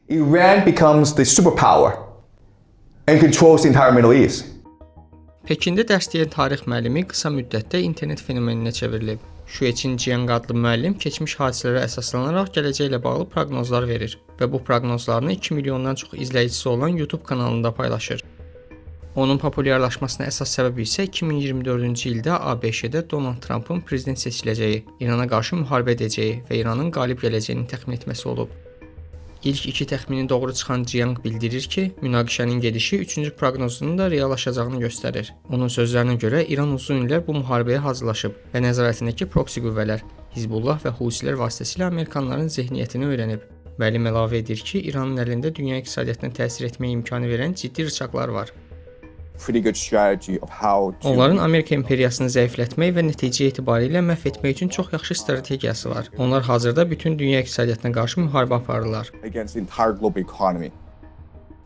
Iran becomes the superpower and controls the entire Middle East. Pekində dərs deyən tarix müəllimi qısa müddətdə internet fenomeninə çevrilib. Şüeçin Jiang adlı müəllim keçmiş hadisələrə əsaslanaraq gələcəklə bağlı proqnozlar verir və bu proqnozlarını 2 milyondan çox izləyicisi olan YouTube kanalında paylaşır. Onun populyarlaşmasına əsas səbəb isə 2024-cü ildə ABŞ-də Donald Trumpın prezident seçiləcəyi, İrana qarşı müharibə edəcəyi və İranın qalib gələcəyini təxmin etməsi olub. İlk iki təxmini doğru çıxan Jiang bildirir ki, münaqişənin gedişi üçüncü proqnozunun da reallaşacağını göstərir. Onun sözlərinə görə İran uzun illər bu müharibəyə hazırlaşıb və nəzarətindəki proksi qüvvələr, Hizbullah və Husilər vasitəsilə Amerikanların zehniyyətini öyrənib. Müəllim əlavə edir ki, İranın əlində dünya iqtisadiyyatına təsir etməyə imkanı verən ciddi rıçaqlar var. Onların Amerika imperiyasını zəiflətmək və nəticə etibarilə məhv etmək üçün çox yaxşı strategiyası var. Onlar hazırda bütün dünya iqtisadiyyatına qarşı müharibə aparırlar.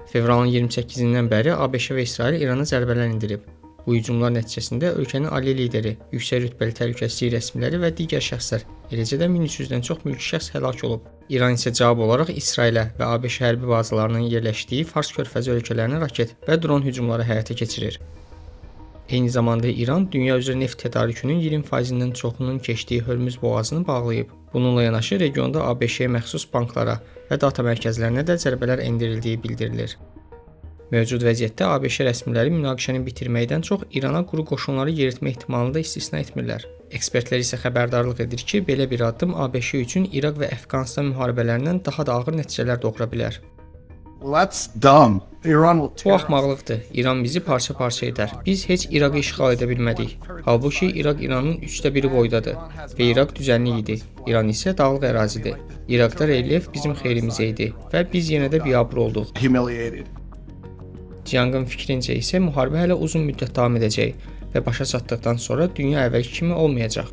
Fevralın 28-dən bəri ABŞ və İsrail İrana zərbələr endirib. Bu hücumlar nəticəsində ölkənin ali lideri, yüksək rütbəli təhlükəsizlik rəsmiləri və digər şəxslər, eləcə də 1300-dən çox mülki şəxs həlak olub. İran isə cavab olaraq İsrailə və ABŞ hərbi bazalarının yerləşdiyi Fars körfəzi ölkələrinə raket və dron hücumları həyata keçirir. Eyni zamanda İran dünya üzrə neft tədarükünün 20%-dən çoxunun keçdiyi Hörmüz boğazını bağlayıb. Bununla yanaşı regionda ABŞ-yə məxsus banklara və data mərkəzlərinə də zərbələr endirildiyi bildirilir. Mövcud vəziyyətdə ABŞ rəsmiləri münaqişəni bitirməkdən çox İrana quru qoşunları yeritmə ehtimalını da istisna etmirlər. Ekspertlər isə xəbərdarlıq edir ki, belə bir addım ABŞ üçün İraq və Əfqanistan müharibələrindən daha da ağır nəticələr doğura bilər. Bu axmaqlıqdır. İran bizi parça-parça edər. Biz heç İraqı işğal edə bilmədik. Halbuki İraq İranın 1/3 boydadır və İraq düzənlik idi. İran isə dağlıq ərazidir. İraqda relyef bizim xeyrimizə idi və biz yenə də biabır olduq. Jiang'ın fikrincə isə müharibə hələ uzun müddət davam edəcək və başa çatdıqdan sonra dünya əvvəlki kimi olmayacaq.